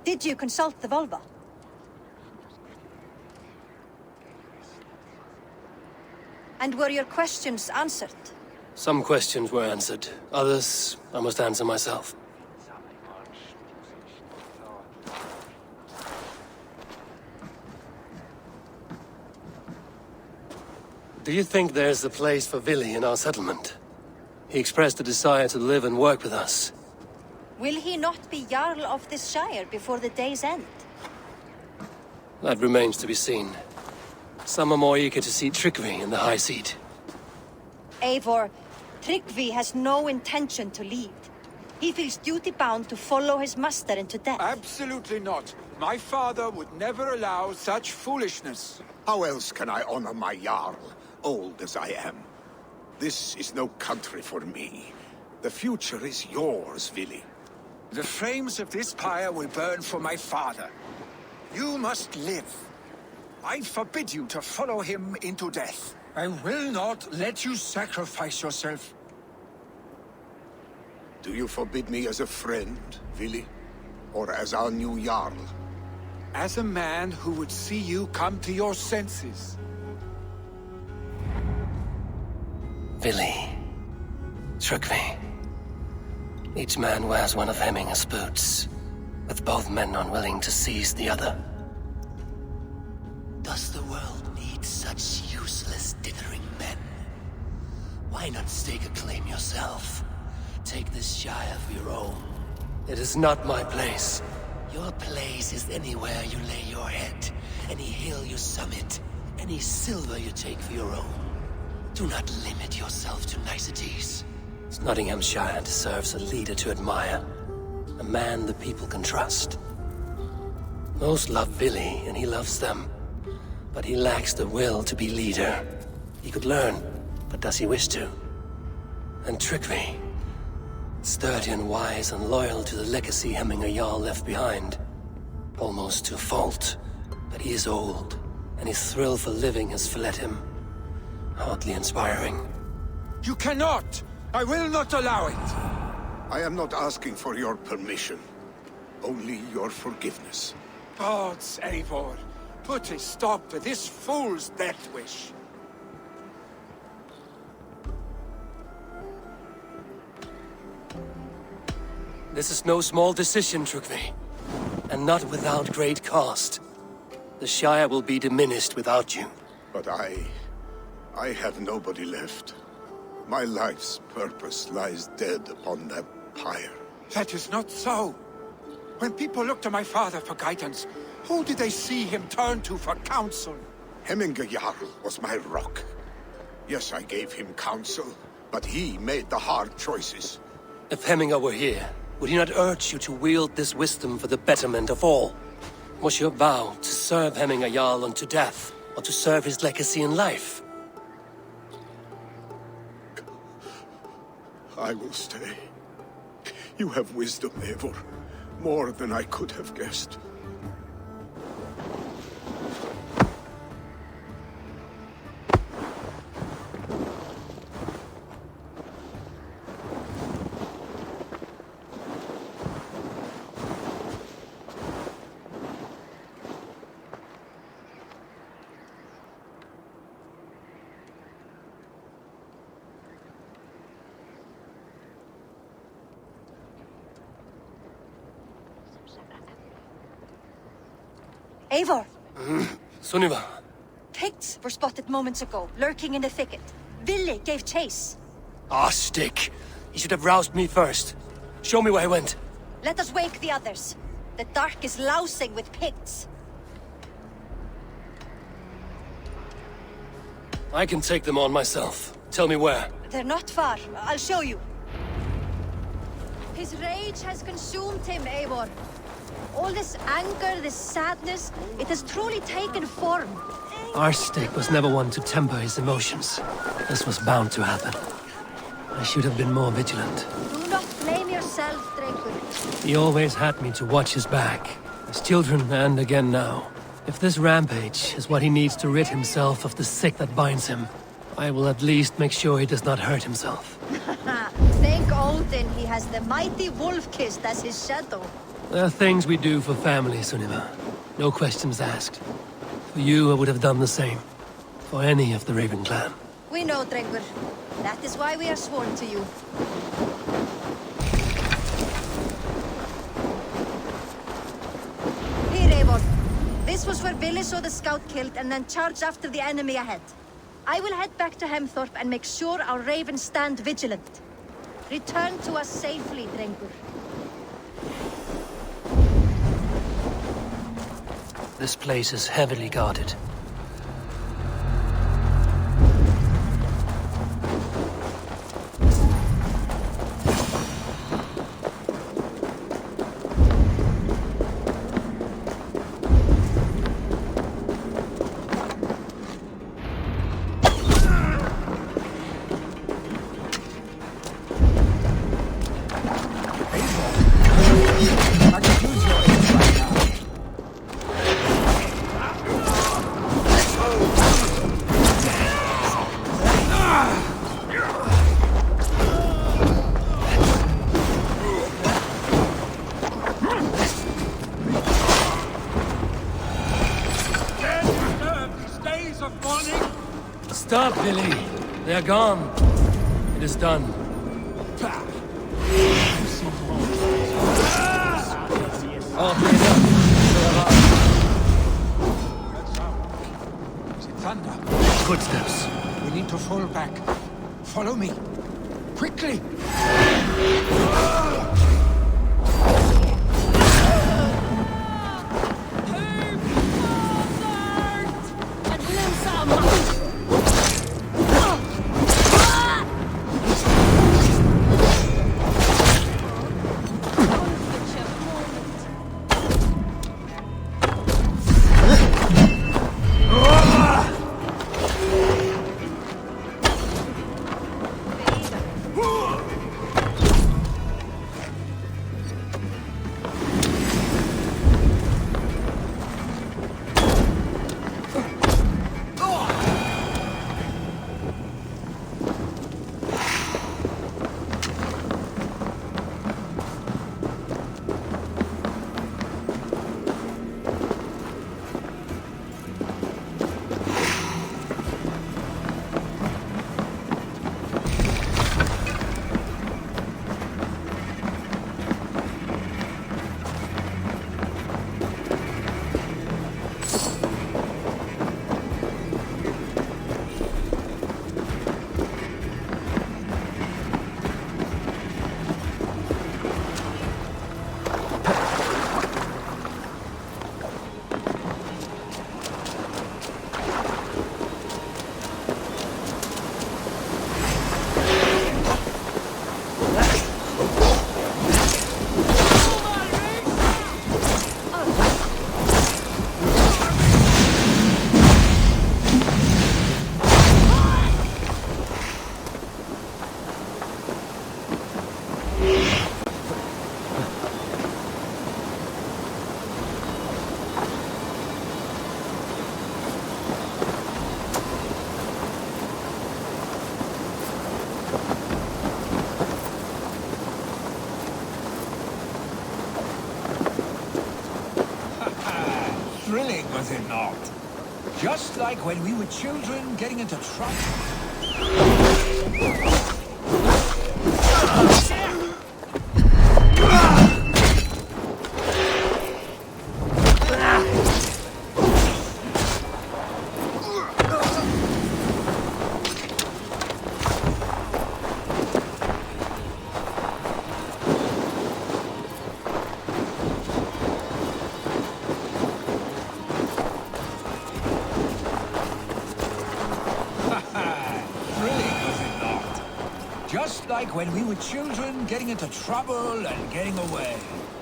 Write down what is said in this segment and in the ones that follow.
Did you consult the Volva? And were your questions answered? Some questions were answered. Others, I must answer myself. Do you think there's a place for Vili in our settlement? He expressed a desire to live and work with us. Will he not be Jarl of this Shire before the day's end? That remains to be seen. Some are more eager to see Trickery in the high seat. Eivor, Tryggvi has no intention to lead. He feels duty-bound to follow his master into death. Absolutely not. My father would never allow such foolishness. How else can I honor my Jarl, old as I am? This is no country for me. The future is yours, Vili. The flames of this pyre will burn for my father. You must live. I forbid you to follow him into death. I will not let you sacrifice yourself. Do you forbid me as a friend, Vili? Or as our new Jarl? As a man who would see you come to your senses. Vili. Trickery. Each man wears one of Hemminger's boots, with both men unwilling to seize the other. Does the world need such useless, dithering men? Why not stake a claim yourself? Take this Shire for your own. It is not my place. Your place is anywhere you lay your head, any hill you summit, any silver you take for your own. Do not limit yourself to niceties. Nottinghamshire deserves a leader to admire. A man the people can trust. Most love Vili, and he loves them. But he lacks the will to be leader. He could learn, but does he wish to? And Trickery. Sturdy and wise and loyal to the legacy Hemminger Jarl left behind. Almost to a fault. But he is old, and his thrill for living has fled him. Hardly inspiring. You cannot! I will not allow it! I am not asking for your permission. Only your forgiveness. Gods, Eivor, put a stop to this fool's death wish. This is no small decision, Trygve. And not without great cost. The Shire will be diminished without you. But I have nobody left. My life's purpose lies dead upon that pyre. That is not so. When people look to my father for guidance, who did they see him turn to for counsel? Hemminger Jarl was my rock. Yes, I gave him counsel, but he made the hard choices. If Hemminger were here, would he not urge you to wield this wisdom for the betterment of all? Was your vow to serve Hemminger Jarl unto death, or to serve his legacy in life? I will stay. You have wisdom, Eivor. More than I could have guessed. Eivor! Sunniva! Picts were spotted moments ago, lurking in the thicket. Vili gave chase. Ah, stick! He should have roused me first. Show me where he went. Let us wake the others. The dark is lousing with Picts. I can take them on myself. Tell me where. They're not far. I'll show you. His rage has consumed him, Eivor. All this anger, this sadness, it has truly taken form. Arstic was never one to temper his emotions. This was bound to happen. I should have been more vigilant. Do not blame yourself, Drengur. He always had me to watch his back. As children, and again now. If this rampage is what he needs to rid himself of the sick that binds him, I will at least make sure he does not hurt himself. Thank old often he has the mighty Wolf-Kissed as his shadow. There are things we do for family, Sunima. No questions asked. For you, I would have done the same. For any of the Raven clan. We know, Drengur. That is why we are sworn to you. Here, Eivor. This was where Billy saw the scout killed and then charged after the enemy ahead. I will head back to Hemthorpe and make sure our ravens stand vigilant. Return to us safely, Drengur. This place is heavily guarded. I could use your aid right now. Stop, Billy. They are gone. It is done. Is it thunder? Footsteps. We need to fall back. Follow me. Quickly! Thrilling, was it not? Just like when we were children getting into trouble. Just like when we were children getting into trouble and getting away.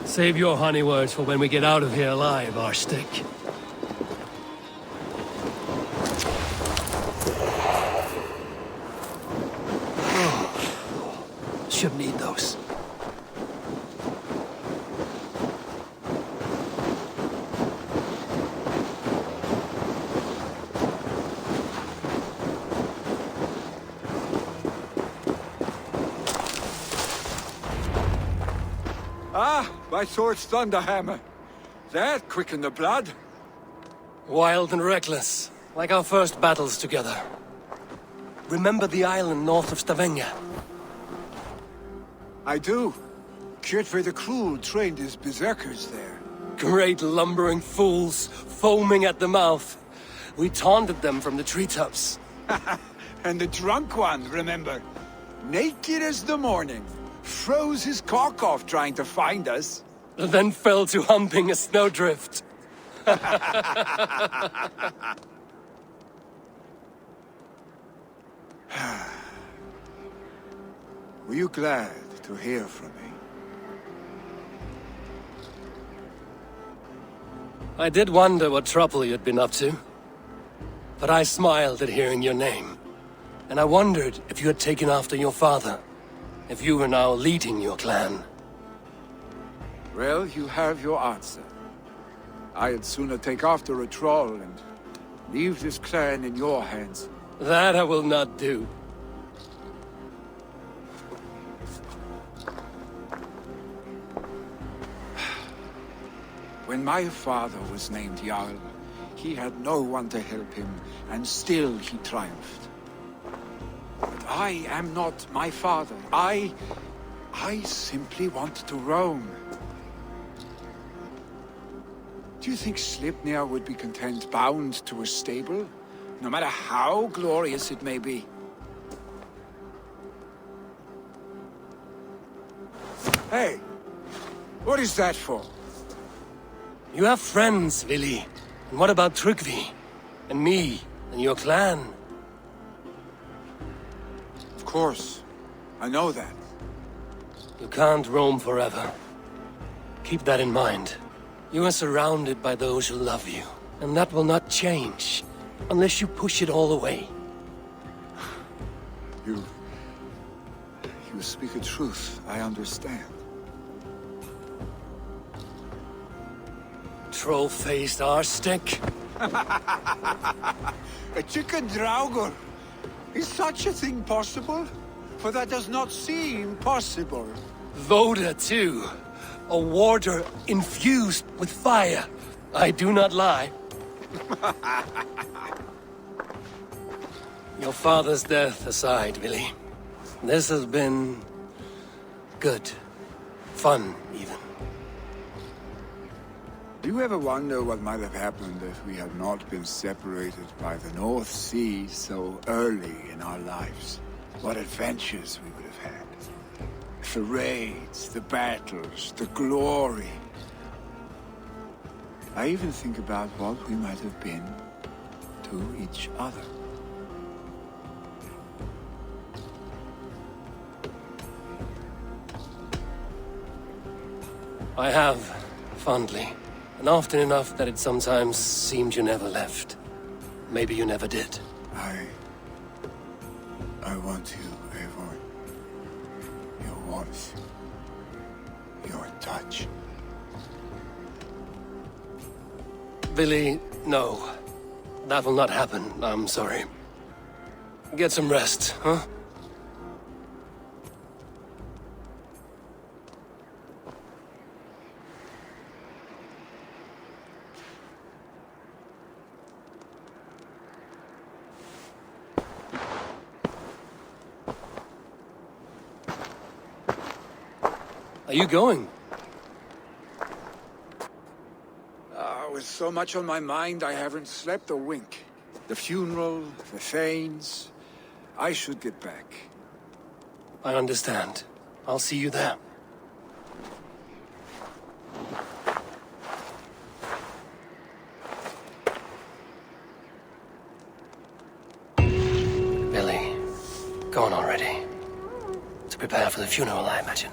Save your honey words for when we get out of here alive, Arstick. Should need those. by Thor's Thunderhammer. That quickened the blood. Wild and reckless, like our first battles together. Remember the island north of Stavanger? I do. Kjotve the Cruel trained his berserkers there. Great lumbering fools, foaming at the mouth. We taunted them from the treetops. And the drunk one, remember? Naked as the morning. Froze his cock off trying to find us. Then fell to humping a snowdrift. Were you glad to hear from me? I did wonder what trouble you'd been up to. But I smiled at hearing your name. And I wondered if you had taken after your father. If you were now leading your clan. Well, you have your answer. I'd sooner take after a troll and leave this clan in your hands. That I will not do. When my father was named Jarl, he had no one to help him, and still he triumphed. But I am not my father. I simply want to roam. Do you think Sleipnir would be content bound to a stable? No matter how glorious it may be? Hey! What is that for? You have friends, Vili. And what about Tryggvi? And me? And your clan? Of course. I know that. You can't roam forever. Keep that in mind. You are surrounded by those who love you. And that will not change. Unless you push it all away. You speak a truth, I understand. Troll-faced arstick. A chicken draugur! Is such a thing possible? For that does not seem possible. Voda, too. A warder infused with fire. I do not lie. Your father's death aside, Vili. This has been... good. Fun, even. Do you ever wonder what might have happened if we had not been separated by the North Sea so early in our lives? What adventures we would have had. The raids, the battles, the glory. I even think about what we might have been to each other. I have, fondly. And often enough that it sometimes seemed you never left. Maybe you never did. I want you, Eivor. Your warmth. Your touch. Vili, no. That will not happen, I'm sorry. Get some rest, huh? Are you going? With so much on my mind, I haven't slept a wink. The funeral, the Thanes. I should get back. I understand. I'll see you there. Billy, gone already. To prepare for the funeral, I imagine.